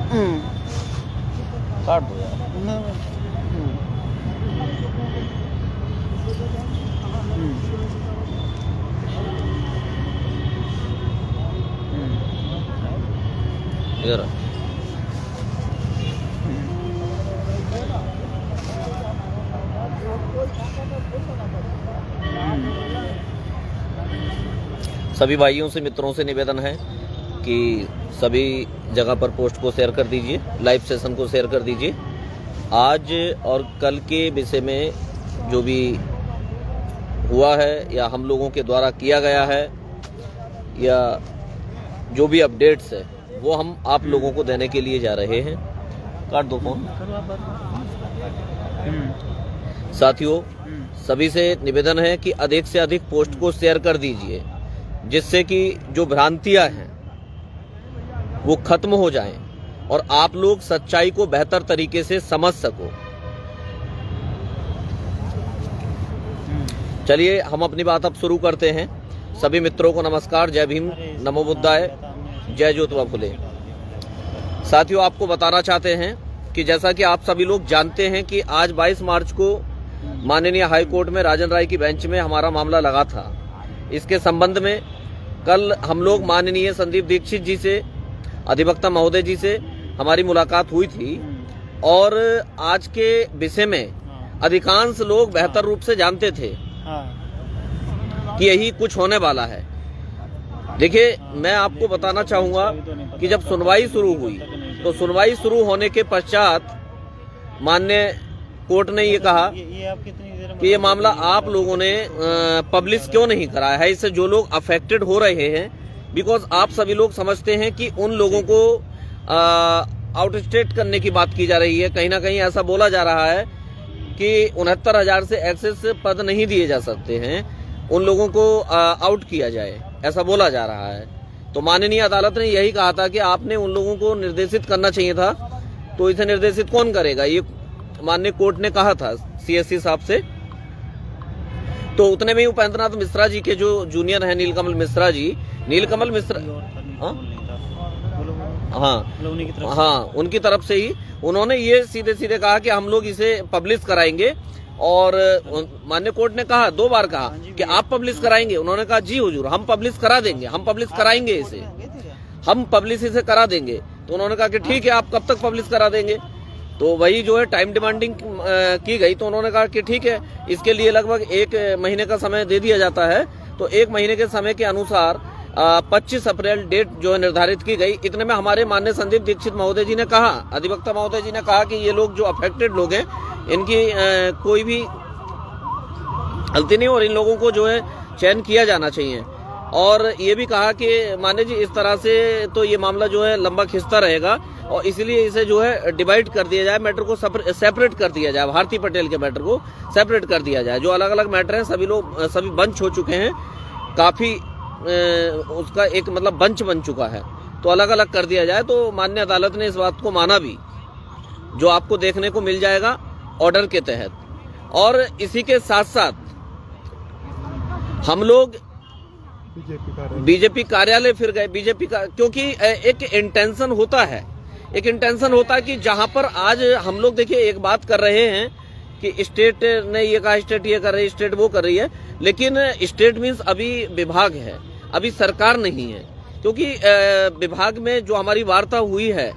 काट दो यार। इधर सभी भाइयों से मित्रों से निवेदन है कि सभी जगह पर पोस्ट को शेयर कर दीजिए, लाइव सेशन को शेयर कर दीजिए। आज और कल के विषय में जो भी हुआ है या हम लोगों के द्वारा किया गया है या जो भी अपडेट्स है वो हम आप लोगों को देने के लिए जा रहे हैं। काट दो फोन। साथियों, सभी से निवेदन है कि अधिक से अधिक पोस्ट को शेयर कर दीजिए, जिससे कि जो भ्रांतियां हैं वो खत्म हो जाएं और आप लोग सच्चाई को बेहतर तरीके से समझ सको। चलिए हम अपनी बात अब शुरू करते हैं। सभी मित्रों को नमस्कार, जय भीम, नमो बुद्धाय, जय ज्योतिबा फुले। साथियों, आपको बताना चाहते हैं कि जैसा कि आप सभी लोग जानते हैं कि आज 22 मार्च को माननीय हाई कोर्ट में राजन राय की बेंच में हमारा मामला लगा था। इसके संबंध में कल हम लोग माननीय संदीप दीक्षित जी से, अधिवक्ता महोदय जी से हमारी मुलाकात हुई थी और आज के विषय में अधिकांश लोग बेहतर रूप से जानते थे कि यही कुछ होने वाला है। देखिए, मैं आपको बताना चाहूंगा कि जब सुनवाई शुरू हुई तो सुनवाई शुरू होने के पश्चात माननीय कोर्ट ने ये कहा कि ये मामला आप लोगों ने पब्लिश क्यों नहीं कराया है। इससे जो लोग अफेक्टेड हो रहे हैं, बिकॉज आप सभी लोग समझते हैं कि उन लोगों को आउटस्टेट करने की बात की जा रही है। कहीं ना कहीं ऐसा बोला जा रहा है कि 69,000 से एक्सेस पद नहीं दिए जा सकते हैं, उन लोगों को आउट किया जाए, ऐसा बोला जा रहा है। तो माननीय अदालत ने यही कहा था कि आपने उन लोगों को निर्देशित करना चाहिए था। तो इसे निर्देशित कौन करेगा, ये माननीय कोर्ट ने कहा था सीएससी साहब से। तो उतने में उपेंद्रनाथ मिश्रा जी के जो जूनियर हैं, नीलकमल मिश्रा जी, नीलकमल मिश्रा, हाँ, उनकी तरफ से ही उन्होंने ये सीधे सीधे कहा कि हम लोग इसे पब्लिश कराएंगे। और माननीय कोर्ट ने कहा, 2 बार कहा कि आप पब्लिश कराएंगे। उन्होंने कहा जी हुजूर, हम पब्लिश करा देंगे, हम पब्लिश कराएंगे, इसे हम पब्लिश इसे करा देंगे। तो उन्होंने कहा कि ठीक है, आप कब तक पब्लिश करा देंगे। तो वही जो है टाइम डिमांडिंग की गई। तो उन्होंने कहा कि ठीक है, इसके लिए लगभग 1 महीने का समय दे दिया जाता है। तो 1 महीने के समय के अनुसार 25 अप्रैल डेट जो है निर्धारित की गई। इतने में हमारे माननीय संदीप दीक्षित महोदय जी ने कहा, अधिवक्ता महोदय जी ने कहा कि ये लोग जो अफेक्टेड लोग हैं, इनकी कोई भी गलती नहीं और इन लोगों को जो है चयन किया जाना चाहिए। और ये भी कहा कि मान्य जी, इस तरह से तो ये मामला जो है लंबा खिंचता रहेगा और इसलिए इसे जो है डिवाइड कर दिया जाए, मैटर को सेपरेट कर दिया जाए, भारती पटेल के मैटर को सेपरेट कर दिया जाए। जो अलग अलग मैटर हैं सभी बंच हो चुके हैं, काफी उसका एक मतलब बंच बन चुका है, तो अलग अलग कर दिया जाए। तो माननीय अदालत ने इस बात को माना भी, जो आपको देखने को मिल जाएगा ऑर्डर के तहत। और इसी के साथ साथ हम लोग बीजेपी कार्यालय फिर गए, क्योंकि एक इंटेंशन होता है, कि जहां पर आज हम लोग देखिए एक बात कर रहे हैं कि स्टेट ने ये कहा, स्टेट ये कर रही है, स्टेट वो कर रही है, लेकिन स्टेट मीन्स अभी विभाग है, अभी सरकार नहीं है। क्योंकि विभाग में जो हमारी वार्ता हुई है,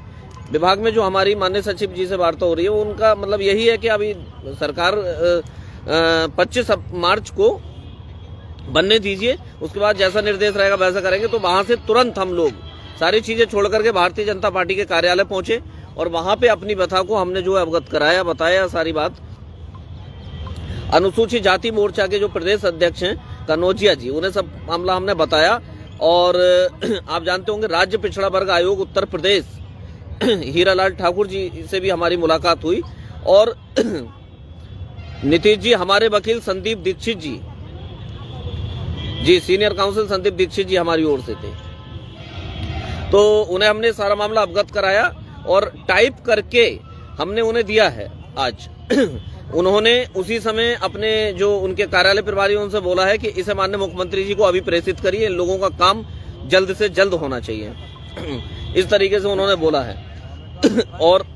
विभाग में जो हमारी माननीय सचिव जी से वार्ता हो रही है, उनका मतलब यही है कि अभी सरकार 25 मार्च को बनने दीजिए, उसके बाद जैसा निर्देश रहेगा वैसा करेंगे। तो वहां से तुरंत हम लोग सारी चीजें छोड़ करके भारतीय जनता पार्टी के कार्यालय पहुंचे और वहां पे अपनी व्यथा को हमने जो अवगत कराया, बताया सारी बात। अनुसूचित जाति मोर्चा के जो प्रदेश अध्यक्ष हैं कनौजिया जी, उन्हें सब मामला हमने बताया। और आप जानते होंगे राज्य पिछड़ा वर्ग आयोग उत्तर प्रदेश हीरालाल ठाकुर जी से भी हमारी मुलाकात हुई और नीतीश जी, हमारे वकील संदीप दीक्षित जी, सीनियर काउंसिल संदीप दीक्षित जी हमारी ओर से थे। तो उन्हें हमने सारा मामला अवगत कराया और टाइप करके हमने उन्हें दिया है आज। उन्होंने उसी समय अपने जो उनके कार्यालय प्रभारी उनसे बोला है कि इसे माननीय मुख्यमंत्री जी को अभी प्रेषित करिए, इन लोगों का काम जल्द से जल्द होना चाहिए। इस तरीके से उन्होंने बोला है। और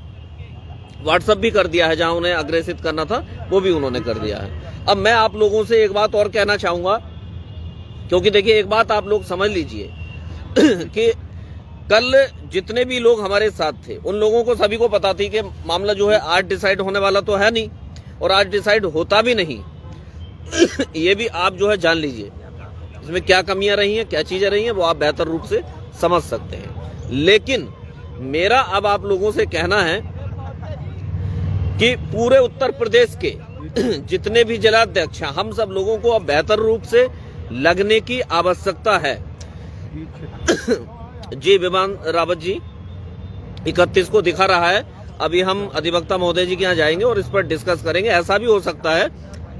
व्हाट्सएप भी कर दिया है, जहां उन्हें अग्रेसित करना था वो भी उन्होंने कर दिया है। अब मैं आप लोगों से एक बात और कहना चाहूंगा, क्योंकि देखिए एक बात आप लोग समझ लीजिए कि कल जितने भी लोग हमारे साथ थे उन लोगों को सभी को पता थी कि मामला जो है आज डिसाइड होने वाला तो है नहीं, और आज डिसाइड होता भी नहीं। ये भी आप जो है जान लीजिए इसमें क्या कमियां रही हैं, क्या चीजें रही हैं, वो आप बेहतर रूप से समझ सकते हैं। लेकिन मेरा अब आप लोगों से कहना है कि पूरे उत्तर प्रदेश के जितने भी जिलाध्यक्ष हैं, हम सब लोगों को अब बेहतर रूप से लगने की आवश्यकता है। जी विमान रावत जी 31 को दिखा रहा है। अभी हम अधिवक्ता महोदय जी के यहाँ जाएंगे और इस पर डिस्कस करेंगे। ऐसा भी हो सकता है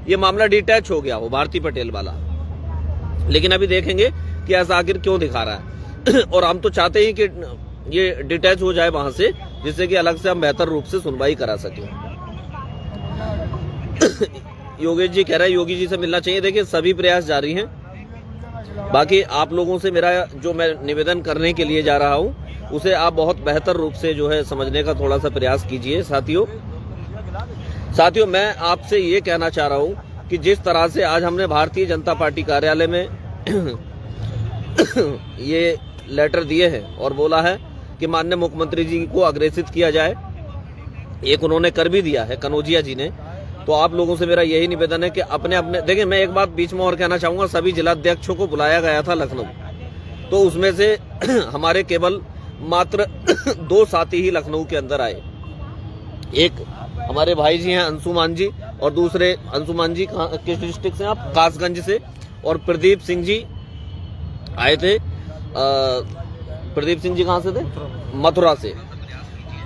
ये मामला डिटैच हो गया हो, भारती पटेल वाला, लेकिन अभी देखेंगे कि ऐसा आखिर क्यों दिखा रहा है। और हम तो चाहते ही कि ये डिटैच हो जाए वहां से, जिससे कि अलग से हम बेहतर रूप से सुनवाई करा सकें। योगेश जी कह रहे हैं योगी जी से मिलना चाहिए। देखिए सभी प्रयास जारी हैं। बाकी आप लोगों से मेरा जो मैं निवेदन करने के लिए जा रहा हूं उसे आप बहुत बेहतर रूप से जो है समझने का थोड़ा सा प्रयास कीजिए। साथियों मैं आपसे ये कहना चाह रहा हूं कि जिस तरह से आज हमने भारतीय जनता पार्टी कार्यालय में ये लेटर दिए हैं और बोला है कि माननीय मुख्यमंत्री जी को अग्रेसित किया जाए, एक उन्होंने कर भी दिया है कनौजिया जी ने। तो आप लोगों से मेरा यही निवेदन है कि अपने अपने देखिए, मैं एक बात बीच में और कहना चाहूंगा, सभी जिलाध्यक्षों को बुलाया गया था लखनऊ, तो उसमें से हमारे केवल मात्र 2 साथी ही लखनऊ के अंदर आए। एक हमारे भाई जी हैं अंशुमान जी, और दूसरे अंशुमान जी किस डिस्ट्रिक्ट से, आप कासगंज से, और प्रदीप सिंह जी आए थे। प्रदीप सिंह जी कहाँ से थे? मथुरा से।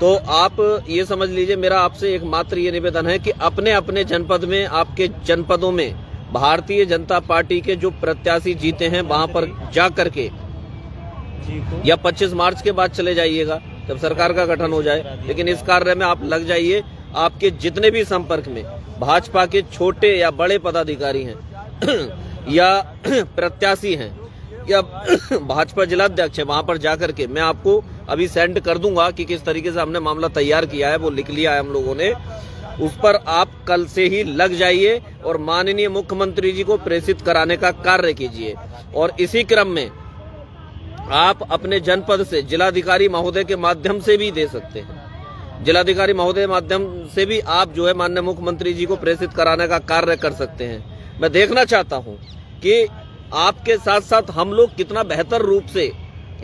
तो आप ये समझ लीजिए, मेरा आपसे एक मात्र ये निवेदन है कि अपने अपने जनपद में, आपके जनपदों में भारतीय जनता पार्टी के जो प्रत्याशी जीते हैं वहां पर जा करके, या 25 मार्च के बाद चले जाइएगा जब सरकार का गठन हो जाए, लेकिन इस कार्य में आप लग जाइए। आपके जितने भी संपर्क में भाजपा के छोटे या बड़े पदाधिकारी हैं या प्रत्याशी हैं या भाजपा जिलाध्यक्ष है, वहां पर जाकर के मैं आपको अभी सेंड कर दूंगा कि किस तरीके से हमने मामला तैयार किया है, वो लिख लिया है हम लोगों ने। उस पर आप कल से ही लग जाइए और माननीय मुख्यमंत्री जी को प्रेषित कराने का कार्य कीजिए। और इसी क्रम में आप अपने जनपद से जिलाधिकारी महोदय के माध्यम से भी दे सकते हैं। जिलाधिकारी महोदय माध्यम से भी आप जो है माननीय मुख्यमंत्री जी को प्रेषित कराने का कार्य कर सकते हैं। मैं देखना चाहता हूं कि आपके साथ साथ हम लोग कितना बेहतर रूप से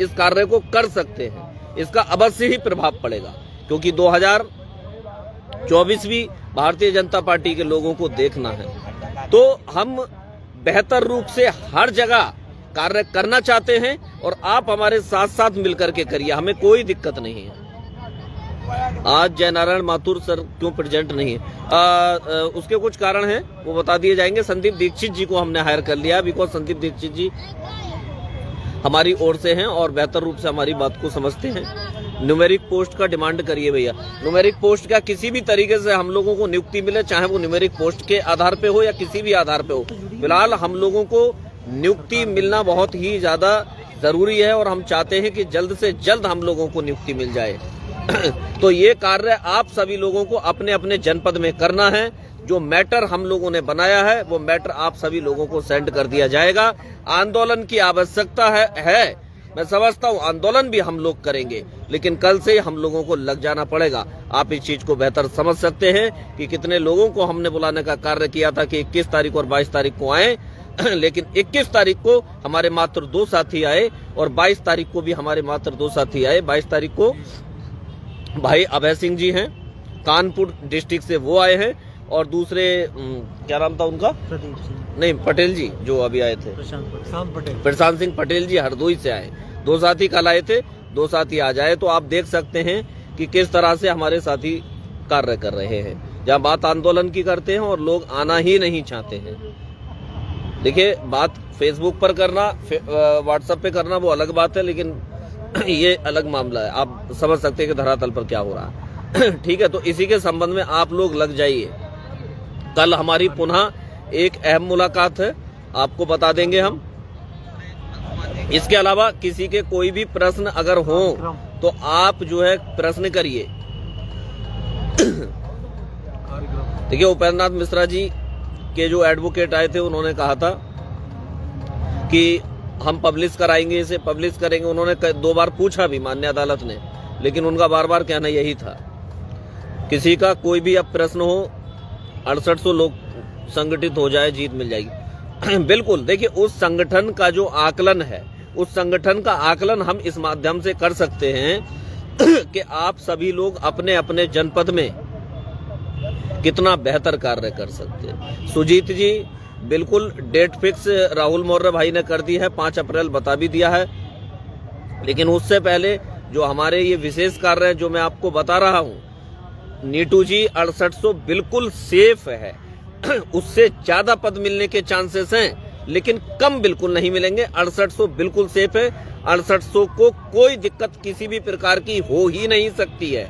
इस कार्य को कर सकते हैं। इसका अवश्य ही प्रभाव पड़ेगा, क्योंकि 2024 भी भारतीय जनता पार्टी के लोगों को देखना है। तो हम बेहतर रूप से हर जगह कार्य करना चाहते हैं और आप हमारे साथ साथ मिलकर के करिए, हमें कोई दिक्कत नहीं है। आज जयनारायण माथुर सर क्यों प्रेजेंट नहीं है? उसके कुछ कारण हैं, वो बता दिए जाएंगे। संदीप दीक्षित जी को हमने हायर कर लिया, बिकॉज संदीप दीक्षित जी हमारी ओर से हैं और बेहतर रूप से हमारी बात को समझते हैं। न्यूमेरिक पोस्ट का डिमांड करिए भैया। न्यूमेरिक पोस्ट का किसी भी तरीके से हम लोगों को नियुक्ति मिले, चाहे वो न्यूमेरिक पोस्ट के आधार पे हो या किसी भी आधार पे हो, फिलहाल हम लोगों को नियुक्ति मिलना बहुत ही ज्यादा जरूरी है और हम चाहते हैं कि जल्द से जल्द हम लोगों को नियुक्ति मिल जाए। तो ये कार्य आप सभी लोगों को अपने अपने जनपद में करना है। जो मैटर हम लोगों ने बनाया है वो मैटर आप सभी लोगों को सेंड कर दिया जाएगा। आंदोलन की आवश्यकता है। मैं समझता हूं आंदोलन भी हम लोग करेंगे, लेकिन कल से हम लोगों को लग जाना पड़ेगा। आप इस चीज को बेहतर समझ सकते हैं कि कितने लोगों को हमने बुलाने का कार्य किया था कि 21 तारीख और 22 तारीख को आए, लेकिन 21 तारीख को हमारे मात्र 2 साथी आए और 22 तारीख को भी हमारे मात्र 2 साथी आए। 22 तारीख को भाई अभय सिंह जी हैं कानपुर डिस्ट्रिक्ट से, वो आए हैं, और दूसरे क्या नाम था उनका, प्रदीप सिंह नहीं, पटेल जी जो अभी आए थे, प्रशांत सिंह पटेल जी हरदोई से आए। 2 साथी कल आए थे, 2 साथी आ जाए। तो आप देख सकते हैं कि किस तरह से हमारे साथी कार्य कर रहे हैं। जहाँ बात आंदोलन की करते हैं और लोग आना ही नहीं चाहते हैं। देखिए, बात फेसबुक पर करना, व्हाट्सएप पे करना वो अलग बात है, लेकिन ये अलग मामला है। आप समझ सकते हैं कि धरातल पर क्या हो रहा है। ठीक है, तो इसी के संबंध में आप लोग लग जाइए। कल हमारी पुनः एक अहम मुलाकात है, आपको बता देंगे हम। इसके अलावा किसी के कोई भी प्रश्न अगर हो तो आप जो है प्रश्न करिए। देखिए, उपेंद्र नाथ मिश्रा जी के जो एडवोकेट आए थे, उन्होंने कहा था कि हम पब्लिश कराएंगे, इसे पब्लिश करेंगे। उन्होंने 2 बार पूछा भी माननीय अदालत ने, लेकिन उनका बार बार कहना यही था, किसी का कोई भी अब प्रश्न हो, 6800 लोग संगठित हो जाए, जीत मिल जाएगी। बिल्कुल, देखिए उस संगठन का जो आकलन है, उस संगठन का आकलन हम इस माध्यम से कर सकते हैं कि आप सभी लोग अपने अपने जनपद में कितना बेहतर कार्य कर सकते हैं। सुजीत जी, बिल्कुल डेट फिक्स राहुल मौर्य भाई ने कर दी है, 5 अप्रैल बता भी दिया है, लेकिन उससे पहले जो हमारे ये विशेष कार्य है जो मैं आपको बता रहा हूं, नीटू जी 6800 बिल्कुल सेफ है। उससे ज्यादा पद मिलने के चांसेस हैं, लेकिन कम बिल्कुल नहीं मिलेंगे। 6800 बिल्कुल सेफ है। 6800 को कोई दिक्कत किसी भी प्रकार की हो ही नहीं सकती है,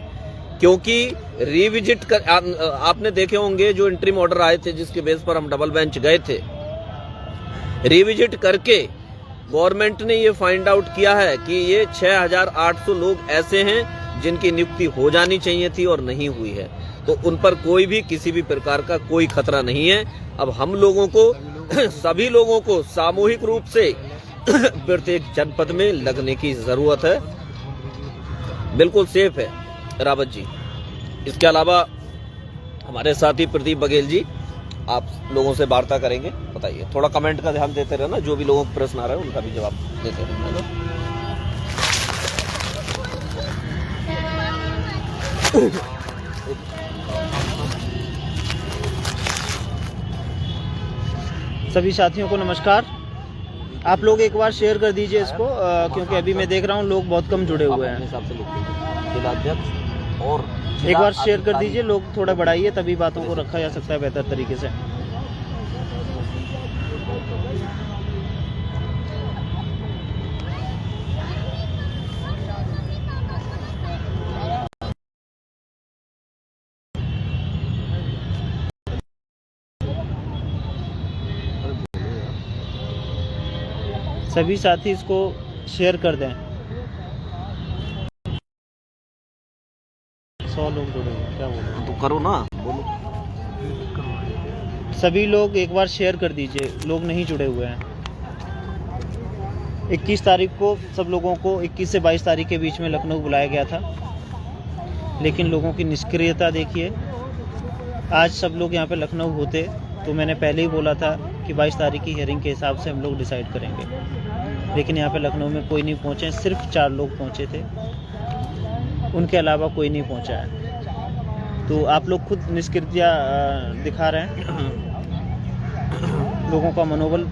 क्योंकि रिविजिट कर आपने देखे होंगे जो इंटरिम ऑर्डर आए थे जिसके बेस पर हम डबल बेंच गए थे, रिविजिट करके गवर्नमेंट ने ये फाइंड आउट किया है कि ये 6800 लोग ऐसे हैं जिनकी नियुक्ति हो जानी चाहिए थी और नहीं हुई है, तो उन पर कोई भी किसी भी प्रकार का कोई खतरा नहीं है। अब हम लोगों को सभी लोगों को सामूहिक रूप से प्रत्येक जनपद में लगने की जरूरत है। बिल्कुल सेफ है रावत जी। इसके अलावा हमारे साथी प्रदीप बघेल जी आप लोगों से वार्ता करेंगे। बताइए, थोड़ा कमेंट का ध्यान देते रहना, जो भी लोगों को प्रश्न आ रहा है उनका भी जवाब देते रहना। सभी साथियों को नमस्कार। आप लोग एक बार शेयर कर दीजिए इसको, क्योंकि अभी मैं देख रहा हूँ लोग बहुत कम जुड़े हुए हैं। हिसाब से जिलाध्यक्ष और एक बार शेयर कर दीजिए, लोग थोड़ा बढ़ाइए, तभी बातों को रखा जा सकता है बेहतर तरीके से। सभी साथी इसको शेयर कर दें। 100 लोग जुड़े हुए, क्या बोलो तो करो ना, बोलो। सभी लोग एक बार शेयर कर दीजिए, लोग नहीं जुड़े हुए हैं। 21 तारीख को सब लोगों को 21 से 22 तारीख के बीच में लखनऊ बुलाया गया था, लेकिन लोगों की निष्क्रियता देखिए। आज सब लोग यहाँ पे लखनऊ होते तो मैंने पहले ही बोला था कि 22 तारीख की हियरिंग के हिसाब से हम लोग डिसाइड करेंगे, लेकिन यहाँ पे लखनऊ में कोई नहीं पहुँचे। सिर्फ 4 लोग पहुँचे थे, उनके अलावा कोई नहीं पहुँचा है। तो आप लोग खुद निष्क्रियता दिखा रहे हैं, लोगों का मनोबल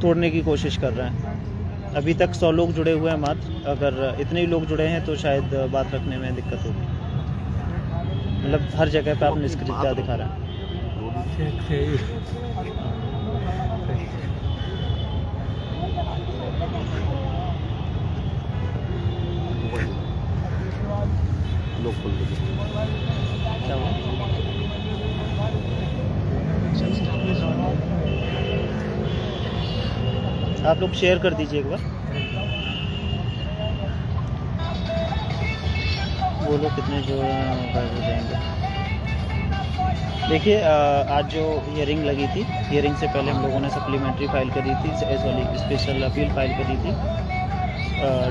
तोड़ने की कोशिश कर रहे हैं। अभी तक 100 लोग जुड़े हुए हैं मात्र। अगर इतने ही लोग जुड़े हैं तो शायद बात रखने में दिक्कत होगी। मतलब हर जगह पे आप निष्क्रियता दिखा रहे हैं। लोग खोल लीजिए। क्या हुआ? आप लोग शेयर कर दीजिए एक बार। बोलो कितने जो जाएंगे। देखिए, आज जो हियरिंग लगी थी, हियरिंग से पहले हम लोगों ने सप्लीमेंट्री फाइल करी थी, सॉरी स्पेशल अपील फाइल करी थी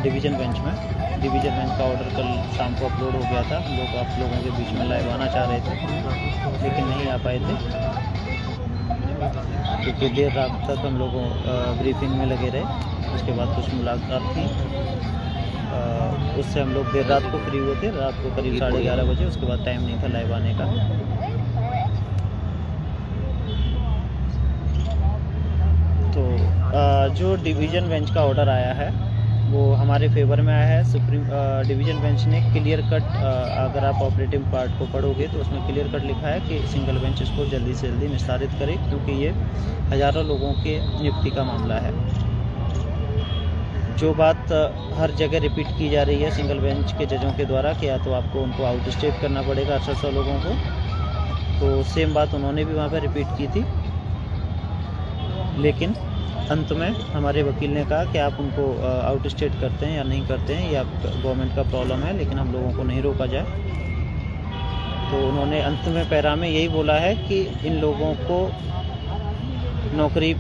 डिवीज़न बेंच में। डिवीज़न बेंच का ऑर्डर कल शाम को अपलोड हो गया था। हम लोग आप लोगों के बीच में लाइव आना चाह रहे थे, लेकिन नहीं आ पाए थे क्योंकि देर रात तक हम लोगों ब्रीफिंग में लगे रहे। उसके बाद कुछ मुलाकात थी, उससे हम लोग देर रात को फ्री हुए थे, रात को करीब 11:30 बजे। उसके बाद टाइम नहीं था लाइव आने का। तो जो डिवीज़न बेंच का ऑर्डर आया है वो हमारे फेवर में आया है। सुप्रीम डिवीज़न बेंच ने क्लियर कट, अगर आप ऑपरेटिव पार्ट को पढ़ोगे तो उसमें क्लियर कट लिखा है कि सिंगल बेंच इसको जल्दी से जल्दी निस्तारित करे, क्योंकि ये हज़ारों लोगों के नियुक्ति का मामला है। जो बात हर जगह रिपीट की जा रही है सिंगल बेंच के जजों के द्वारा कि या तो आपको उनको आउट स्टेट करना पड़ेगा 800 लोगों को, तो सेम बात उन्होंने भी वहाँ पर रिपीट की थी। लेकिन अंत में हमारे वकील ने कहा कि आप उनको आउट स्टेट करते हैं या नहीं करते हैं, या गवर्नमेंट का प्रॉब्लम है, लेकिन हम लोगों को नहीं रोका जाए। तो उन्होंने अंत में पैरा में यही बोला है कि इन लोगों को नौकरी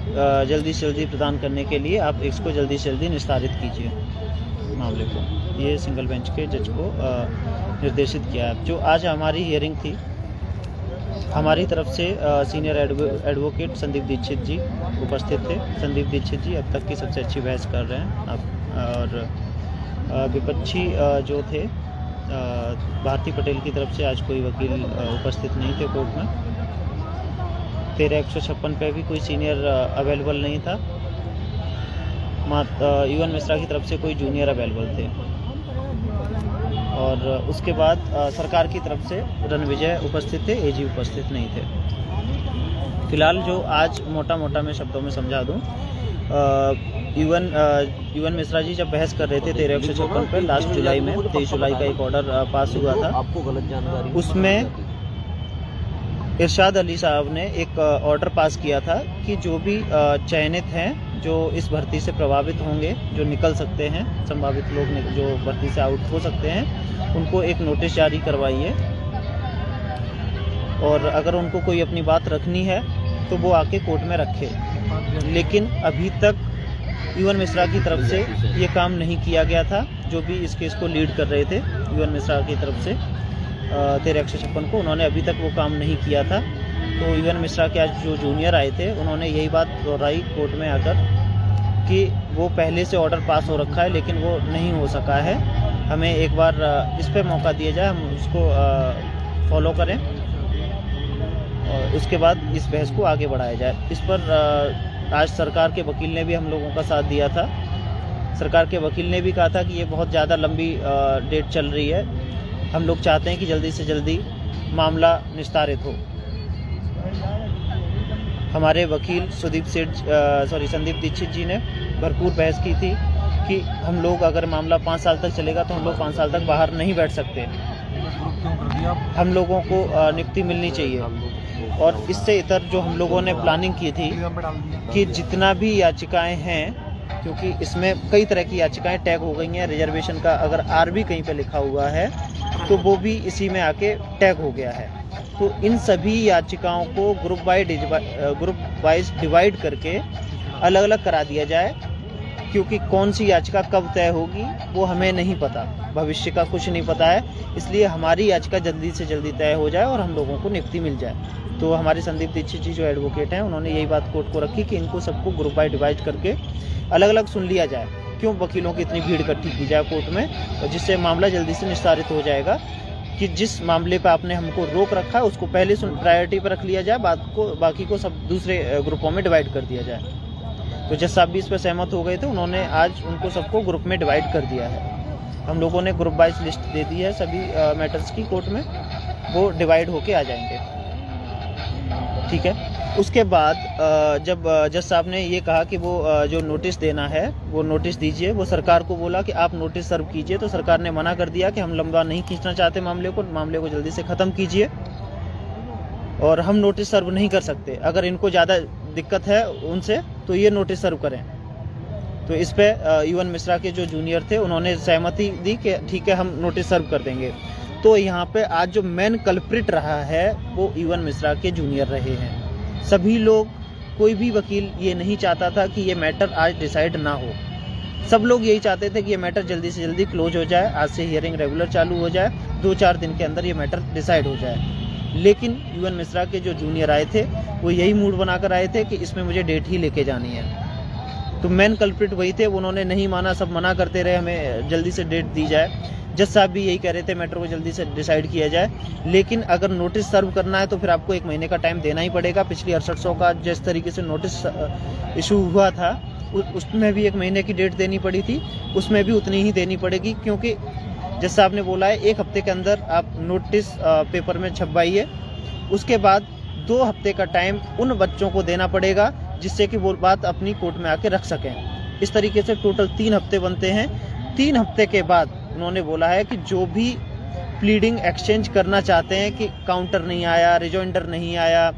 जल्दी से जल्दी प्रदान करने के लिए आप इसको जल्दी से जल्दी निस्तारित कीजिए मामले को। ये सिंगल बेंच के जज को निर्देशित किया है। जो आज हमारी हियरिंग थी, हमारी तरफ से सीनियर एडवोकेट संदीप दीक्षित जी उपस्थित थे। संदीप दीक्षित जी अब तक की सबसे अच्छी बहस कर रहे हैं और विपक्षी जो थे भारती पटेल की तरफ से आज कोई वकील उपस्थित नहीं थे कोर्ट में। 13-156 पे भी कोई सीनियर अवेलेबल नहीं था। यूएन मिश्रा की तरफ से कोई जूनियर अवेलेबल थे। और उसके बाद सरकार की तरफ से रणविजय उपस्थित थे, एजी उपस्थित नहीं थे। फिलहाल जो आज मोटा मोटा मैं शब्दों में समझा दूं, यूएन मिश्रा जी जब बहस कर रहे थे 13-156 पर लास्ट जुलाई में 23 जुलाई का एक ऑर्डर पास हुआ था। आपको गलत जानकारी, उसमें इरशाद अली साहब ने एक ऑर्डर पास किया था कि जो भी चयनित हैं, जो इस भर्ती से प्रभावित होंगे, जो निकल सकते हैं, संभावित लोग जो भर्ती से आउट हो सकते हैं, उनको एक नोटिस जारी करवाइए और अगर उनको कोई अपनी बात रखनी है तो वो आके कोर्ट में रखे। लेकिन अभी तक यूएन मिश्रा की तरफ से ये काम नहीं किया गया था। जो भी इस केस को लीड कर रहे थे यूएन मिश्रा की तरफ से 13-156 को, उन्होंने अभी तक वो काम नहीं किया था। तो यूएन मिश्रा के आज जो जूनियर आए थे उन्होंने यही बात दोहराई कोर्ट में आकर कि वो पहले से ऑर्डर पास हो रखा है लेकिन वो नहीं हो सका है, हमें एक बार इस पे मौका दिया जाए, हम उसको फॉलो करें और उसके बाद इस बहस को आगे बढ़ाया जाए। इस पर आज सरकार के वकील ने भी हम लोगों का साथ दिया था। सरकार के वकील ने भी कहा था कि ये बहुत ज़्यादा लंबी डेट चल रही है, हम लोग चाहते हैं कि जल्दी से जल्दी मामला निस्तारित हो। हमारे वकील संदीप दीक्षित जी ने भरपूर बहस की थी कि हम लोग अगर मामला 5 साल तक चलेगा तो हम लोग 5 साल तक बाहर नहीं बैठ सकते, हम लोगों को नियुक्ति मिलनी चाहिए। और इससे इतर जो हम लोगों ने प्लानिंग की थी कि जितना भी याचिकाएं हैं, क्योंकि इसमें कई तरह की याचिकाएं टैग हो गई हैं, रिजर्वेशन का अगर आर भी कहीं पे लिखा हुआ है तो वो भी इसी में आके टैग हो गया है। तो इन सभी याचिकाओं को ग्रुप वाइज डिवाइड करके अलग अलग करा दिया जाए, क्योंकि कौन सी याचिका कब तय होगी वो हमें नहीं पता, भविष्य का कुछ नहीं पता है। इसलिए हमारी याचिका जल्दी से जल्दी तय हो जाए और हम लोगों को नियुक्ति मिल जाए। तो हमारे संदीप दीक्षित जी जो एडवोकेट हैं, उन्होंने यही बात कोर्ट को रखी कि इनको सबको ग्रुप वाइज डिवाइड करके अलग अलग सुन लिया जाए। क्यों वकीलों की इतनी भीड़ इकट्ठी की जाए कोर्ट में, जिससे मामला जल्दी से निस्तारित हो जाएगा कि जिस मामले पर आपने हमको रोक रखा है उसको पहले प्रायोरिटी पर रख लिया जाए, बाकी को सब दूसरे ग्रुपों में डिवाइड कर दिया जाए। तो जज साहब भी इस पर सहमत हो गए थे, उन्होंने आज उनको सबको ग्रुप में डिवाइड कर दिया है। हम लोगों ने ग्रुप वाइज लिस्ट दे दी है सभी मैटर्स की कोर्ट में, वो डिवाइड होके आ जाएंगे। ठीक है। उसके बाद जब जज साहब ने ये कहा कि वो जो नोटिस देना है वो नोटिस दीजिए, वो सरकार को बोला कि आप नोटिस सर्व कीजिए, तो सरकार ने मना कर दिया कि हम लंबा नहीं खींचना चाहते मामले को जल्दी से ख़त्म कीजिए और हम नोटिस सर्व नहीं कर सकते। अगर इनको ज़्यादा दिक्कत है उनसे तो ये नोटिस सर्व करें। तो इस पे यूएन मिश्रा के जो जूनियर थे उन्होंने सहमति दी कि ठीक है हम नोटिस सर्व कर देंगे। तो यहाँ पे आज जो मेन कल्प्रिट रहा है वो यूएन मिश्रा के जूनियर रहे हैं। सभी लोग, कोई भी वकील ये नहीं चाहता था कि ये मैटर आज डिसाइड ना हो। सब लोग यही चाहते थे कि ये मैटर जल्दी से जल्दी क्लोज हो जाए, आज से हियरिंग रेगुलर चालू हो जाए, 2-4 दिन के अंदर ये मैटर डिसाइड हो जाए। लेकिन यूएन मिश्रा के जो जूनियर आए थे वो यही मूड बनाकर आए थे कि इसमें मुझे डेट ही लेके जानी है। तो मेन कल्प्रिट वही थे, उन्होंने नहीं माना, सब मना करते रहे हमें जल्दी से डेट दी जाए। जज साहब भी यही कह रहे थे मैटर को जल्दी से डिसाइड किया जाए, लेकिन अगर नोटिस सर्व करना है तो फिर आपको 1 महीने का टाइम देना ही पड़ेगा। पिछली 6800 का जिस तरीके से नोटिस इशू हुआ था उसमें भी 1 महीने की डेट देनी पड़ी थी, उसमें भी उतनी ही देनी पड़ेगी, क्योंकि जज साहब ने बोला है 1 हफ्ते के अंदर आप नोटिस पेपर में छपवाइए, उसके बाद 2 हफ्ते का टाइम उन बच्चों को देना पड़ेगा जिससे कि वो बात अपनी कोर्ट में आके रख सकें। इस तरीके से टोटल 3 हफ्ते बनते हैं। 3 हफ्ते के बाद उन्होंने बोला है कि जो भी प्लीडिंग एक्सचेंज करना चाहते हैं कि काउंटर नहीं आया, रिजॉइंडर नहीं आया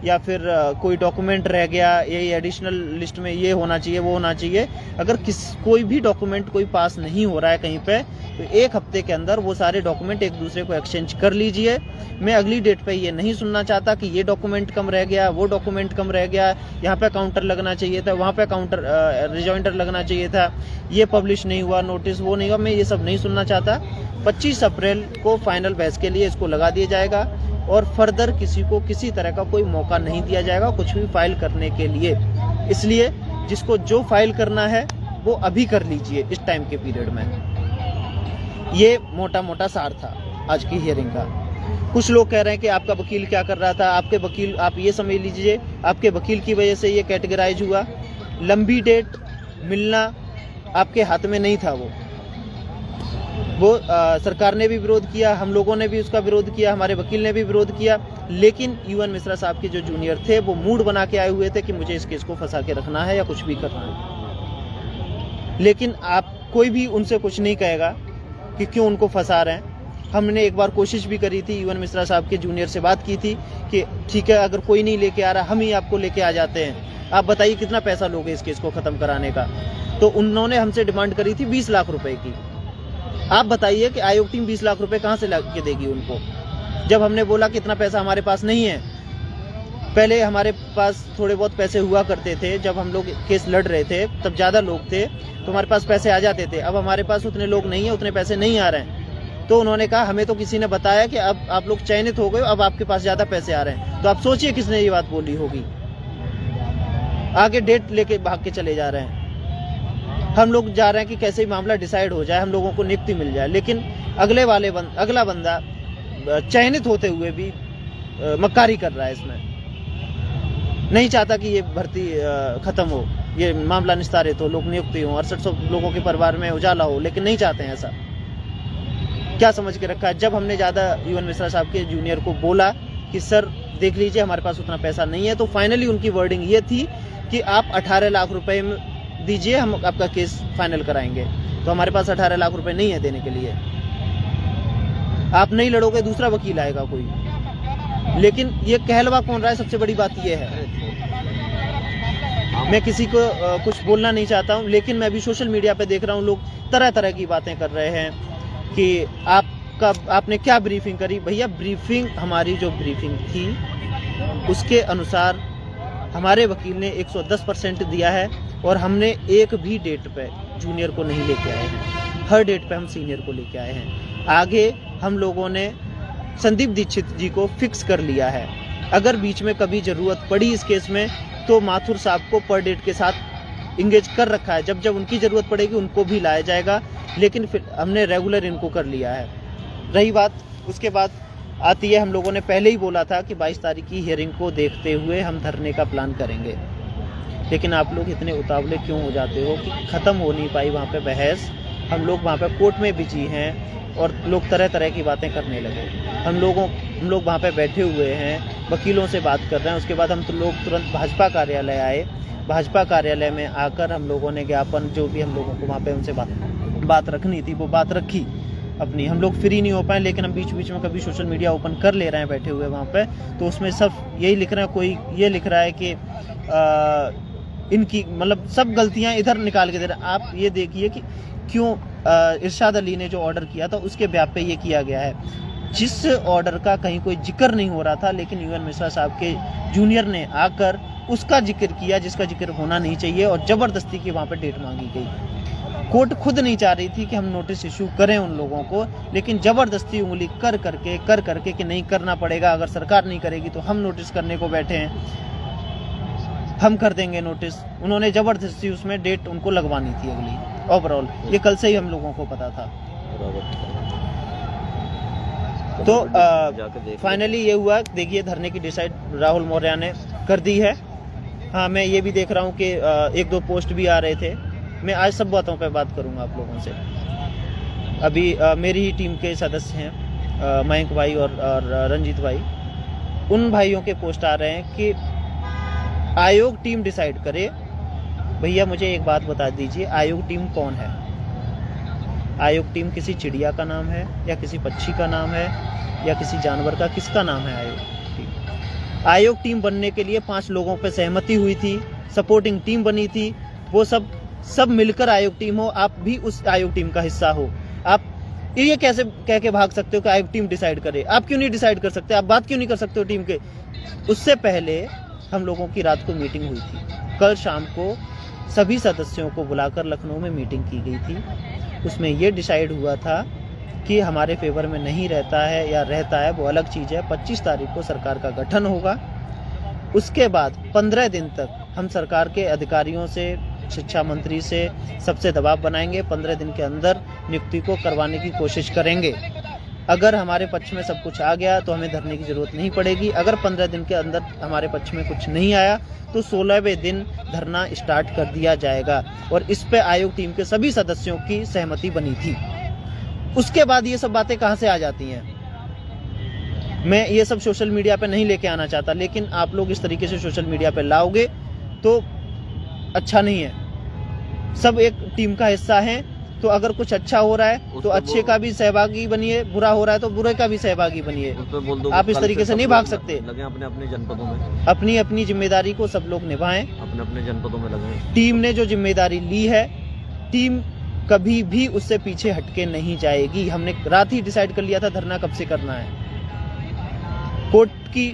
या फिर कोई डॉक्यूमेंट रह गया, ये एडिशनल लिस्ट में ये होना चाहिए, वो होना चाहिए। अगर कोई भी डॉक्यूमेंट कोई पास नहीं हो रहा है कहीं पे, तो 1 हफ्ते के अंदर वो सारे डॉक्यूमेंट एक दूसरे को एक्सचेंज कर लीजिए। मैं अगली डेट पे ये नहीं सुनना चाहता कि ये डॉक्यूमेंट कम रह गया, वो डॉक्यूमेंट कम रह गया, यहाँ पे काउंटर लगना चाहिए था, वहाँ पे काउंटर रिजॉइंडर लगना चाहिए था, ये पब्लिश नहीं हुआ नोटिस, वो नहीं हुआ। मैं ये सब नहीं सुनना चाहता। 25 अप्रैल को फाइनल बहस के लिए इसको लगा दिया जाएगा और फर्दर किसी को किसी तरह का कोई मौका नहीं दिया जाएगा कुछ भी फाइल करने के लिए। इसलिए जिसको जो फाइल करना है वो अभी कर लीजिए इस टाइम के पीरियड में। ये मोटा मोटा सार था आज की हियरिंग का। कुछ लोग कह रहे हैं कि आपका वकील क्या कर रहा था, आपके वकील, आप ये समझ लीजिए आपके वकील की वजह से ये कैटेगराइज हुआ। लंबी डेट मिलना आपके हाथ में नहीं था। वो सरकार ने भी विरोध किया, हम लोगों ने भी उसका विरोध किया, हमारे वकील ने भी विरोध किया, लेकिन यूएन मिश्रा साहब के जो जूनियर थे वो मूड बना के आए हुए थे कि मुझे इस केस को फंसा के रखना है या कुछ भी करना है। लेकिन आप कोई भी उनसे कुछ नहीं कहेगा कि क्यों उनको फंसा रहे हैं। हमने एक बार कोशिश भी करी थी, यूएन मिश्रा साहब के जूनियर से बात की थी कि ठीक है अगर कोई नहीं लेके आ रहा हम ही आपको लेके आ जाते हैं, आप बताइए कितना पैसा लोगे इस केस को ख़त्म कराने का। तो उन्होंने हमसे डिमांड करी थी 20 लाख रुपए की। आप बताइए कि आयोग टीम 20 लाख रुपए कहाँ से ला के देगी उनको, जब हमने बोला कि इतना पैसा हमारे पास नहीं है। पहले हमारे पास थोड़े बहुत पैसे हुआ करते थे, जब हम लोग केस लड़ रहे थे तब ज़्यादा लोग थे तो हमारे पास पैसे आ जाते थे। अब हमारे पास उतने लोग नहीं है, उतने पैसे नहीं आ रहे हैं। तो उन्होंने कहा हमें तो किसी ने बताया कि अब आप लोग चयनित हो गए, अब आपके पास ज़्यादा पैसे आ रहे हैं। तो आप सोचिए किसने ये बात बोली होगी। आगे डेट लेके भाग के चले जा रहे हैं। हम लोग जा रहे हैं कि कैसे ही मामला डिसाइड हो जाए, हम लोगों को नियुक्ति मिल जाए, लेकिन अगला बंदा चयनित होते हुए भी मक्कारी कर रहा है। इसमें नहीं चाहता कि ये भर्ती खत्म हो, ये मामला निस्तारित हो, लोग नियुक्ति हो, 6800 लोगों के परिवार में उजाला हो, लेकिन नहीं चाहते हैं ऐसा। क्या समझ के रखा है। जब हमने ज़्यादा यूएन मिश्रा साहब के जूनियर को बोला कि सर देख लीजिए हमारे पास उतना पैसा नहीं है, तो फाइनली उनकी वर्डिंग ये थी कि आप 18 लाख रुपए दीजिए, हम आपका केस फाइनल कराएंगे। तो हमारे पास 18 लाख रुपए नहीं है देने के लिए। आप नहीं लड़ोगे, दूसरा वकील आएगा कोई। लेकिन ये कहलवा कौन रहा है, सबसे बड़ी बात ये है। मैं किसी को कुछ बोलना नहीं चाहता हूँ, लेकिन मैं भी सोशल मीडिया पे देख रहा हूँ लोग तरह तरह की बातें कर रहे हैं कि आपने क्या ब्रीफिंग करी। भैया ब्रीफिंग, हमारी जो ब्रीफिंग थी उसके अनुसार हमारे वकील ने 110% दिया है और हमने एक भी डेट पे जूनियर को नहीं लेके आए हैं। हर डेट पे हम सीनियर को लेके आए हैं। आगे हम लोगों ने संदीप दीक्षित जी को फिक्स कर लिया है। अगर बीच में कभी ज़रूरत पड़ी इस केस में तो माथुर साहब को पर डेट के साथ इंगेज कर रखा है। जब जब उनकी ज़रूरत पड़ेगी उनको भी लाया जाएगा, लेकिन फिर हमने रेगुलर इनको कर लिया है। रही बात उसके बाद आती है, हम लोगों ने पहले ही बोला था कि 22 तारीख की हियरिंग को देखते हुए हम धरने का प्लान करेंगे, लेकिन आप लोग इतने उतावले क्यों हो जाते हो कि ख़त्म हो नहीं पाई वहाँ पे बहस। हम लोग वहाँ पे कोर्ट में बिजी हैं और लोग तरह तरह की बातें करने लगे। हम लोग वहाँ पे बैठे हुए हैं, वकीलों से बात कर रहे हैं। उसके बाद हम लोग तुरंत भाजपा कार्यालय आए। भाजपा कार्यालय में आकर हम लोगों ने ज्ञापन, जो भी हम लोगों को वहाँ पे उनसे बात रखनी थी वो बात रखी अपनी। हम लोग फ्री नहीं हो पाए, लेकिन हम बीच बीच में कभी सोशल मीडिया ओपन कर ले रहे हैं बैठे हुए वहाँ पे, तो उसमें सब यही लिख रहे हैं। कोई ये लिख रहा है कि इनकी मतलब सब गलतियाँ इधर निकाल के दे रहे हैं। आप ये देखिए कि क्यों इरशाद अली ने जो ऑर्डर किया था उसके ब्याह पे ये किया गया है। जिस ऑर्डर का कहीं कोई जिक्र नहीं हो रहा था, लेकिन यूएन मिश्रा साहब के जूनियर ने आकर उसका जिक्र किया जिसका जिक्र होना नहीं चाहिए, और ज़बरदस्ती की वहाँ पर डेट मांगी गई। कोर्ट खुद नहीं चाह रही थी कि हम नोटिस इशू करें उन लोगों को, लेकिन ज़बरदस्ती उंगली कर करके कि नहीं करना पड़ेगा, अगर सरकार नहीं करेगी तो हम नोटिस करने को बैठे हैं, हम कर देंगे नोटिस। उन्होंने ज़बरदस्ती उसमें डेट उनको लगवानी थी अगली ओवरऑल। ये कल से ही हम लोगों को पता था। तो फाइनली ये हुआ, देखिए धरने की डिसाइड राहुल मौर्य ने कर दी है। हाँ, मैं ये भी देख रहा हूँ कि 1-2 पोस्ट भी आ रहे थे। मैं आज सब बातों पे बात करूँगा आप लोगों से। अभी मेरी ही टीम के सदस्य हैं मयंक भाई और रंजीत भाई, उन भाइयों के पोस्ट आ रहे हैं कि आयोग टीम डिसाइड करे। भैया मुझे एक बात बता दीजिए, आयोग टीम कौन है? आयोग टीम किसी चिड़िया का नाम है या किसी पक्षी का नाम है या किसी जानवर का? किसका नाम है आयोग टीम? आयोग टीम बनने के लिए 5 लोगों पे सहमति हुई थी, सपोर्टिंग टीम बनी थी, वो सब मिलकर आयोग टीम हो। आप भी उस आयोग टीम का हिस्सा हो। आप ये कैसे कह के भाग सकते हो कि आयोग टीम डिसाइड करे? आप क्यों नहीं डिसाइड कर सकते? आप बात क्यों नहीं कर सकते हो टीम के? उससे पहले हम लोगों की रात को मीटिंग हुई थी। कल शाम को सभी सदस्यों को बुलाकर लखनऊ में मीटिंग की गई थी। उसमें ये डिसाइड हुआ था कि हमारे फेवर में नहीं रहता है या रहता है वो अलग चीज़ है। 25 तारीख को सरकार का गठन होगा। उसके बाद 15 दिन तक हम सरकार के अधिकारियों से, शिक्षा मंत्री से सबसे दबाव बनाएंगे। 15 दिन के अंदर नियुक्ति को करवाने की कोशिश करेंगे। अगर हमारे पक्ष में सब कुछ आ गया तो हमें धरने की जरूरत नहीं पड़ेगी। अगर 15 दिन के अंदर हमारे पक्ष में कुछ नहीं आया तो 16वें दिन धरना स्टार्ट कर दिया जाएगा। और इस पे आयोग टीम के सभी सदस्यों की सहमति बनी थी। उसके बाद ये सब बातें कहाँ से आ जाती हैं? मैं ये सब सोशल मीडिया पे नहीं लेके आना चाहता, लेकिन आप लोग इस तरीके से सोशल मीडिया पे लाओगे तो अच्छा नहीं है। सब एक टीम का हिस्सा है, तो अगर कुछ अच्छा हो रहा है तो अच्छे का भी सहभागी बनिए, बुरा हो रहा है तो बुरे का भी सहभागी बनिए। आप इस तरीके से नहीं भाग सकते। लगे अपने अपने जनपदों में, अपनी अपनी जिम्मेदारी को सब लोग निभाएं। अपने अपने जनपदों में लगे। टीम ने जो जिम्मेदारी ली है, टीम कभी भी उससे पीछे हटके नहीं जाएगी। हमने रात ही डिसाइड कर लिया था धरना कब से करना है। कोर्ट की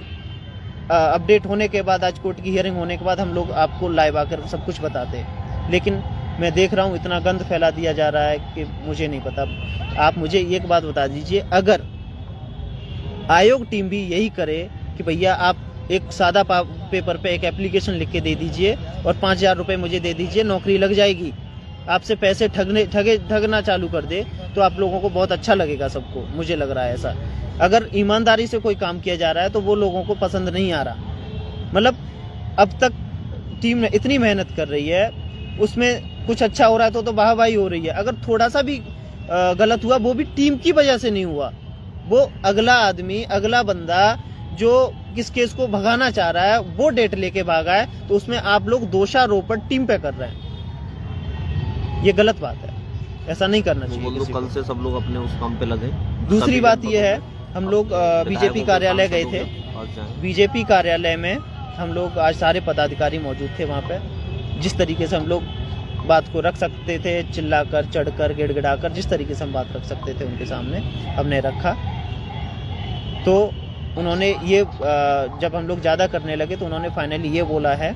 अपडेट होने के बाद, आज कोर्ट की हियरिंग होने के बाद हम लोग आपको लाइव आकर सब कुछ बताते हैं। लेकिन मैं देख रहा हूँ इतना गंद फैला दिया जा रहा है कि मुझे नहीं पता। आप मुझे एक बात बता दीजिए, अगर आयोग टीम भी यही करे कि भैया आप एक सादा पेपर पे एक एप्लीकेशन लिख के दे दीजिए और 5,000 रुपये मुझे दे दीजिए, नौकरी लग जाएगी, आपसे पैसे ठगना चालू कर दे, तो आप लोगों को बहुत अच्छा लगेगा सबको। मुझे लग रहा है ऐसा। अगर ईमानदारी से कोई काम किया जा रहा है तो वो लोगों को पसंद नहीं आ रहा। मतलब अब तक टीम ने इतनी मेहनत कर रही है, उसमें कुछ अच्छा हो रहा है तो वाहवाही हो रही है। अगर थोड़ा सा भी गलत हुआ, वो भी टीम की वजह से नहीं हुआ, वो अगला आदमी, अगला बंदा जो किस केस को भगाना चाह रहा है वो डेट लेके भागा है, तो उसमें आप लोग दोषारोपण टीम पे कर रहे हैं। ये गलत बात है, ऐसा नहीं करना चाहिए। कल से सब लोग अपने उस काम पे लगे। दूसरी बात यह है, हम लोग बीजेपी कार्यालय गए थे। बीजेपी कार्यालय में हम लोग आज सारे पदाधिकारी मौजूद थे वहाँ पे। जिस तरीके से हम लोग बात को रख सकते थे, चिल्लाकर, चढ़कर, गिड़गिड़ाकर, जिस तरीके से हम बात रख सकते थे उनके सामने हमने रखा। तो उन्होंने ये जब हम लोग ज़्यादा करने लगे तो उन्होंने फाइनली ये बोला है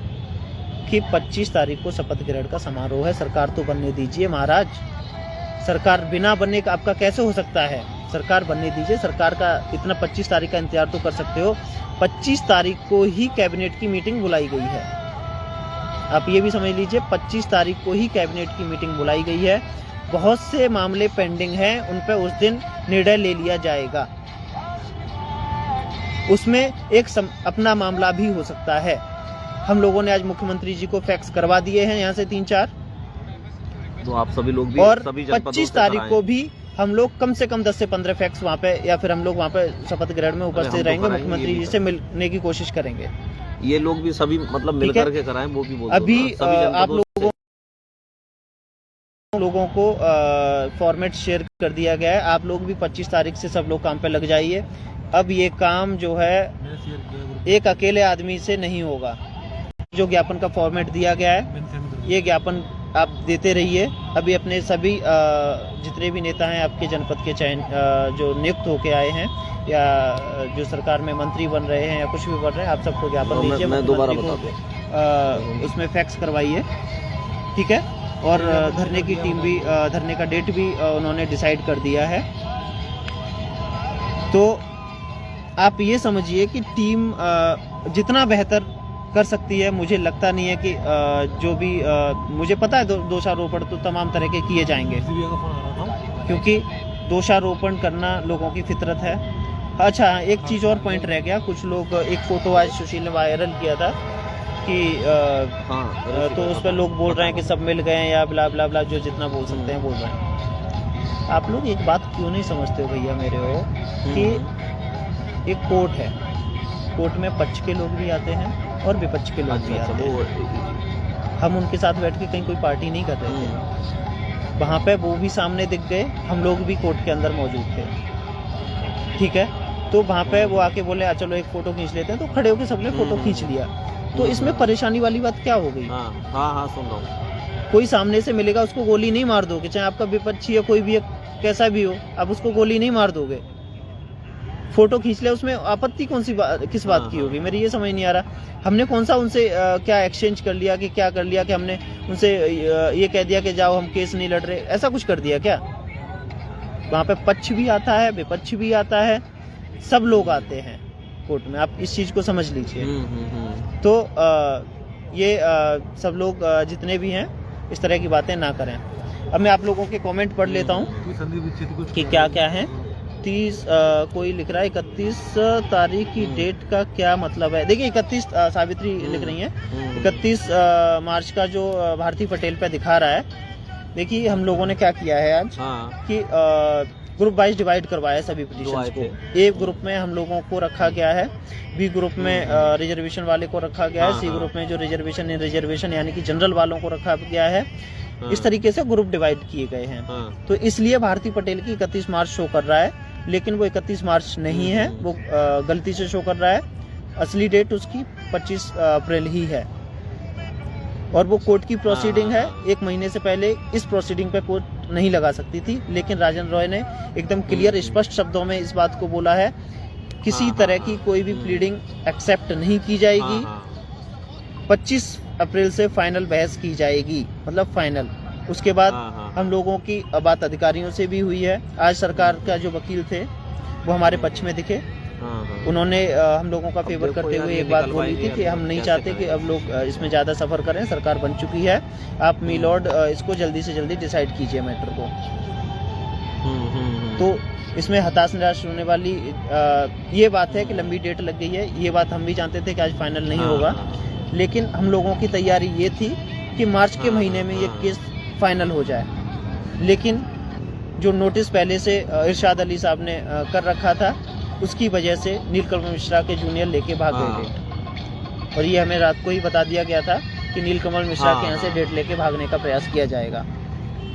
कि 25 तारीख को शपथ ग्रहण का समारोह है, सरकार तो बनने दीजिए महाराज। सरकार बिना बनने का आपका कैसे हो सकता है? सरकार बनने दीजिए। सरकार का इतना 25 तारीख का इंतजार तो कर सकते हो। 25 तारीख को ही कैबिनेट की मीटिंग बुलाई गई है। आप ये भी समझ लीजिए, 25 तारीख को ही कैबिनेट की मीटिंग बुलाई गई है। बहुत से मामले पेंडिंग हैं, उन पर उस दिन निर्णय ले लिया जाएगा। उसमें एक अपना मामला भी हो सकता है। हम लोगों ने आज मुख्यमंत्री जी को फैक्स करवा दिए हैं यहाँ से 3-4। तो आप सभी लोग भी, और सभी 25 तारीख को भी हम लोग कम से कम 10 से 15 फैक्स वहाँ पे, या फिर हम लोग वहाँ पे शपथ ग्रहण में उपस्थित रहेंगे, मुख्यमंत्री जी से मिलने की कोशिश करेंगे। ये लोग भी सभी मतलब मिलकर के कराएं, वो भी बोलते हैं। अभी आप लोगों को फॉर्मेट शेयर कर दिया गया है। आप लोग भी 25 तारीख से सब लोग काम पे लग जाइए। अब ये काम जो है एक अकेले आदमी से नहीं होगा। जो ज्ञापन का फॉर्मेट दिया गया है, ये ज्ञापन आप देते रहिए। अभी अपने सभी जितने भी नेता हैं आपके जनपद के चयन जो नियुक्त होके आए हैं या जो सरकार में मंत्री बन रहे हैं या कुछ भी बन रहे हैं, आप सबको ज्ञापन दीजिए। मैं दोबारा बता दूं, उसमें फैक्स करवाइए, ठीक है। और धरने की टीम भी, धरने का डेट भी उन्होंने डिसाइड कर दिया है। तो आप ये समझिए कि टीम जितना बेहतर कर सकती है, मुझे लगता नहीं है कि जो भी मुझे पता है दोषारोपण तो तमाम तरह के किए जाएंगे, क्योंकि दोषारोपण करना लोगों की फितरत है। अच्छा, एक चीज़ और पॉइंट रह गया। कुछ लोग, एक फ़ोटो आज सुशील ने वायरल किया था कि तो उस पर लोग बोल रहे हैं कि सब मिल गए हैं या ब्ला ब्ला ब्ला, जो जितना बोल सकते हैं बोल रहे हैं। आप लोग एक बात क्यों नहीं समझते हो भैया मेरे हो, कि एक कोर्ट है, कोर्ट में पक्ष के लोग भी आते हैं और विपक्ष के लोग भी आते हैं। हम उनके साथ बैठ के कहीं कोई पार्टी नहीं कर रहे थे। वहाँ पे वो भी सामने दिख गए, हम लोग भी कोर्ट के अंदर मौजूद थे, ठीक है। तो वहाँ पे वो आके बोले चलो एक फ़ोटो खींच लेते हैं, तो खड़े होकर सबने फ़ोटो खींच लिया। तो इसमें परेशानी वाली बात क्या हो गई? हाँ सुन रहा हूँ। कोई सामने से मिलेगा, उसको गोली नहीं मार दोगे, चाहे आपका विपक्षी है कोई भी है, कैसा भी हो, आप उसको गोली नहीं मार दोगे। फोटो खींच लिया, उसमें आपत्ति कौन सी किस बात की होगी? मेरी ये समझ नहीं आ रहा। हमने कौन सा उनसे क्या एक्सचेंज कर लिया कि क्या कर लिया कि हमने उनसे ये कह दिया कि जाओ हम केस नहीं लड़ रहे, ऐसा कुछ कर दिया क्या? वहाँ पे पक्ष भी आता है, विपक्ष भी आता है, सब लोग आते हैं कोर्ट में, आप इस चीज़ को समझ लीजिए। तो ये सब लोग जितने भी हैं इस तरह की बातें ना करें। अब मैं आप लोगों के कमेंट पढ़ लेता हूँ कि क्या क्या है। 30 कोई लिख रहा है 31 तारीख की डेट का क्या मतलब है? देखिए 31 सावित्री लिख रही हैं, 31 मार्च का जो भारती पटेल पे दिखा रहा है। देखिए हम लोगों ने क्या किया है आज कि ग्रुप वाइज डिवाइड करवाया है सभी पिटीशंस को। ए ग्रुप में हम लोगों को रखा गया है, बी ग्रुप में रिजर्वेशन वाले को रखा गया है, सी ग्रुप में जो रिजर्वेशन यानी कि जनरल वालों को रखा गया है। इस तरीके से ग्रुप डिवाइड किए गए हैं। तो इसलिए भारती पटेल की 31 मार्च शो कर रहा है, लेकिन वो 31 मार्च नहीं है, वो गलती से शो कर रहा है। असली डेट उसकी 25 अप्रैल ही है और वो कोर्ट की प्रोसीडिंग है। 1 महीने से पहले इस प्रोसीडिंग पे कोर्ट नहीं लगा सकती थी, लेकिन राजन रॉय ने एकदम क्लियर स्पष्ट शब्दों में इस बात को बोला है, किसी तरह की कोई भी प्लीडिंग एक्सेप्ट नहीं की जाएगी। 25 अप्रैल से फाइनल बहस की जाएगी, मतलब फाइनल। उसके बाद हम लोगों की बात अधिकारियों से भी हुई है। आज सरकार का जो वकील थे वो हमारे पक्ष में दिखे, उन्होंने हम लोगों का फेवर करते हुए एक बात बोली थी कि हम नहीं चाहते कि अब लोग इसमें ज़्यादा सफ़र करें, सरकार बन चुकी है, आप मी लॉर्ड इसको जल्दी से जल्दी डिसाइड कीजिए मैटर को। तो इसमें हताश निराश होने वाली ये बात है कि लंबी डेट लग गई है। ये बात हम भी जानते थे कि आज फाइनल नहीं होगा, लेकिन हम लोगों की तैयारी ये थी कि मार्च के महीने में ये केस फाइनल हो जाए। लेकिन जो नोटिस पहले से इरशाद अली साहब ने कर रखा था, उसकी वजह से नीलकमल मिश्रा के जूनियर लेके भाग गए डेट, और ये हमें रात को ही बता दिया गया था कि नीलकमल मिश्रा के यहाँ से डेट लेके भागने का प्रयास किया जाएगा,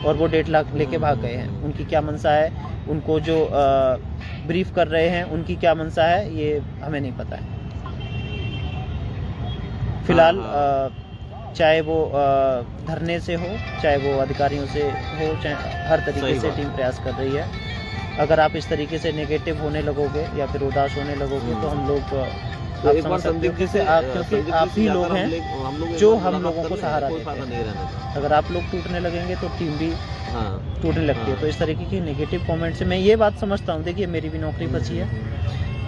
और वो डेट लेके भाग गए हैं। उनकी क्या मंशा है, उनको जो ब्रीफ कर रहे हैं उनकी क्या मंशा है, ये हमें नहीं पता है। फिलहाल चाहे वो धरने से हो, चाहे वो अधिकारियों से हो, चाहे हर तरीके से टीम प्रयास कर रही है। अगर आप इस तरीके से नेगेटिव होने लगोगे या फिर उदास होने लगोगे तो हम लोग आप समझ सकते हो कि क्योंकि आप ही लोग हैं जो हम लोगों को सहारा देते हैं। अगर आप लोग टूटने लगेंगे तो टीम भी टूटने लगती है। तो इस तरीके की नेगेटिव कमेंट से मैं ये बात समझता हूँ, देखिए मेरी भी नौकरी फंसी है,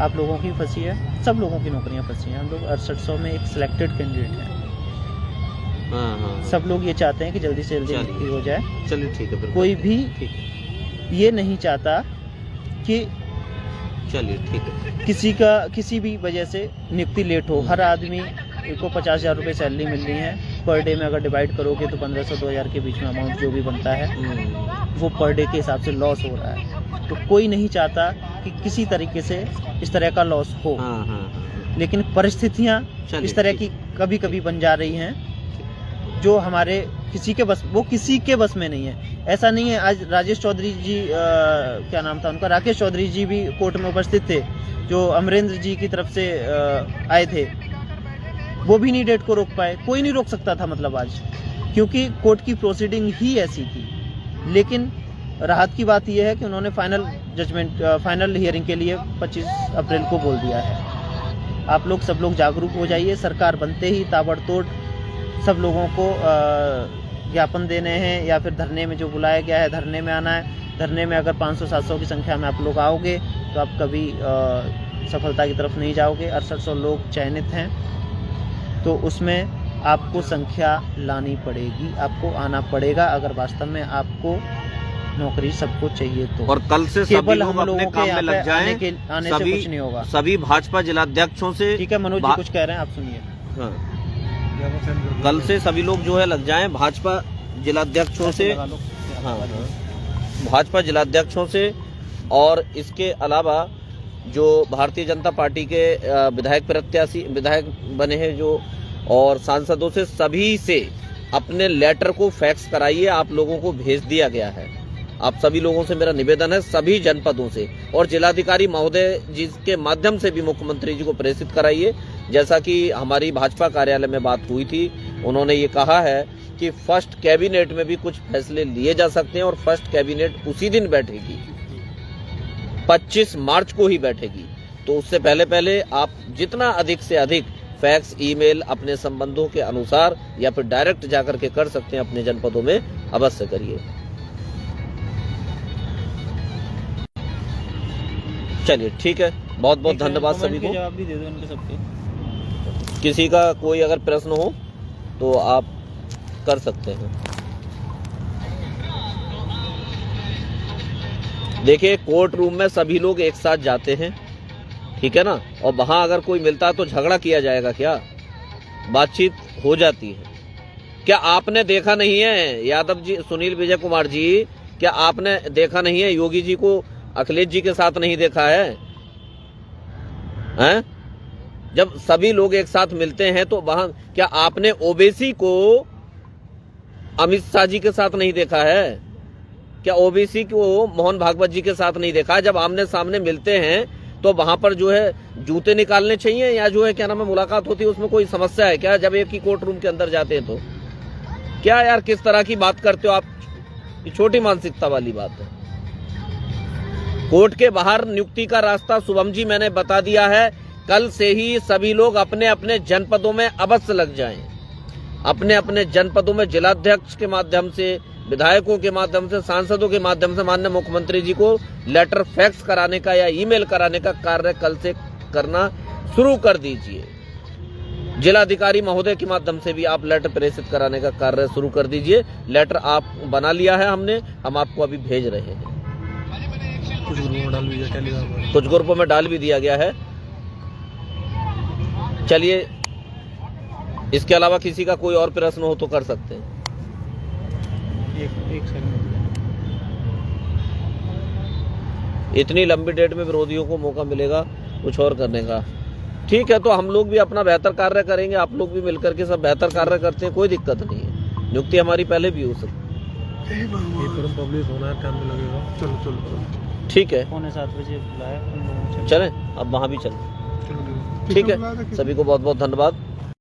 आप लोगों की फंसी है, सब लोगों की नौकरियाँ फंसी हैं। हम लोग 6800 में एक सिलेक्टेड कैंडिडेट हैं। सब लोग ये चाहते हैं कि जल्दी से जल्दी नियुक्ति हो जाए। चलिए ठीक है, कोई भी ये नहीं चाहता कि चलिए ठीक है किसी भी वजह से नियुक्ति लेट हो। हर आदमी को 50,000 रुपये सैलरी मिल रही है, पर डे में अगर डिवाइड करोगे तो 1500-2000 के बीच में अमाउंट जो भी बनता है वो पर डे के हिसाब से लॉस हो रहा है। तो कोई नहीं चाहता कि किसी तरीके से इस तरह का लॉस हो, लेकिन परिस्थितियाँ इस तरह की कभी कभी बन जा रही हैं जो हमारे किसी के बस में नहीं है। ऐसा नहीं है, आज राजेश चौधरी जी क्या नाम था उनका, राकेश चौधरी जी भी कोर्ट में उपस्थित थे, जो अमरेंद्र जी की तरफ से आए थे, वो भी नहीं डेट को रोक पाए। कोई नहीं रोक सकता था मतलब आज, क्योंकि कोर्ट की प्रोसीडिंग ही ऐसी थी। लेकिन राहत की बात यह है कि उन्होंने फाइनल हियरिंग के लिए 25 अप्रैल को बोल दिया है। आप लोग सब लोग जागरूक हो जाइए। सरकार बनते ही ताबड़तोड़ सब लोगों को ज्ञापन देने हैं या फिर धरने में जो बुलाया गया है धरने में आना है। धरने में अगर 500-700 की संख्या में आप लोग आओगे तो आप कभी सफलता की तरफ नहीं जाओगे। 6800 लोग चयनित हैं, तो उसमें आपको संख्या लानी पड़ेगी, आपको आना पड़ेगा अगर वास्तव में आपको नौकरी सबको चाहिए तो। और कल से सभी लोग अपने काम में लग जाएं। आने से कुछ नहीं होगा। सभी भाजपा जिलाध्यक्षों से, ठीक है मनोज जी कुछ कह रहे हैं, आप सुनिए। कल से सभी लोग जो है लग जाएं भाजपा जिलाध्यक्षों से, भाजपा जिलाध्यक्षों से, और इसके अलावा जो भारतीय जनता पार्टी के विधायक बने हैं जो, और सांसदों से, सभी से अपने लेटर को फैक्स कराइए। आप लोगों को भेज दिया गया है, आप सभी लोगों से मेरा निवेदन है, सभी जनपदों से और जिलाधिकारी महोदय जी के माध्यम से भी मुख्यमंत्री जी को प्रेषित कराइए। जैसा कि हमारी भाजपा कार्यालय में बात हुई थी, उन्होंने ये कहा है कि फर्स्ट कैबिनेट में भी कुछ फैसले लिए जा सकते हैं और फर्स्ट कैबिनेट उसी दिन बैठेगी, 25 मार्च को ही बैठेगी। तो उससे पहले आप जितना अधिक से अधिक फैक्स, ईमेल अपने संबंधों के अनुसार या फिर डायरेक्ट जाकर के कर सकते हैं अपने जनपदों में, अवश्य करिए। चलिए ठीक है, बहुत बहुत धन्यवाद सभी को। जवाब भी दे दो इनके सबके। किसी का कोई अगर प्रश्न हो तो आप कर सकते हैं। देखिए, कोर्ट रूम में सभी लोग एक साथ जाते हैं, ठीक है ना, और वहां अगर कोई मिलता तो झगड़ा किया जाएगा क्या? बातचीत हो जाती है। क्या आपने देखा नहीं है यादव जी, सुनील विजय कुमार जी, क्या आपने देखा नहीं है योगी जी को अखिलेश जी के साथ नहीं देखा है? हैं? जब सभी लोग एक साथ मिलते हैं तो वहां क्या आपने ओबीसी को अमित शाह जी के साथ नहीं देखा है? क्या ओबीसी को मोहन भागवत जी के साथ नहीं देखा? जब आमने सामने मिलते हैं तो वहां पर जो है जूते निकालने चाहिए या जो है क्या नाम है मुलाकात होती है, उसमें कोई समस्या है क्या? जब एक ही कोर्ट रूम के अंदर जाते हैं तो क्या यार, किस तरह की बात करते हो आप? ये छोटी मानसिकता वाली बात है। कोर्ट के बाहर नियुक्ति का रास्ता शुभम जी मैंने बता दिया है। कल से ही सभी लोग अपने अपने जनपदों में अवश्य लग जाएं। अपने अपने जनपदों में जिलाध्यक्ष के माध्यम से, विधायकों के माध्यम से, सांसदों के माध्यम से माननीय मुख्यमंत्री जी को लेटर फैक्स कराने का या ईमेल कराने का कार्य कल से करना शुरू कर दीजिए। जिलाधिकारी महोदय के माध्यम से भी आप लेटर प्रेषित कराने का कार्य शुरू कर दीजिए। लेटर आप बना लिया है हमने, हम आपको अभी भेज रहे हैं। कुछ ग्रुपों में डाल भी दिया गया है। चलिए, इसके अलावा किसी का कोई और प्रश्न हो तो कर सकते हैं। एक सेकंड। इतनी लंबी डेट में विरोधियों को मौका मिलेगा कुछ और करने का। ठीक है, तो हम लोग भी अपना बेहतर कार्य करेंगे, आप लोग भी मिलकर के सब बेहतर कार्य करते हैं, कोई दिक्कत नहीं है। नियुक्ति हमारी पहले भी हो सकती है। पब्लिश होना है, टाइम लगेगा। चलो ठीक है, 6:45 बजे बुलाया। चलें, अब वहाँ भी चलें। ठीक है, सभी को बहुत बहुत धन्यवाद।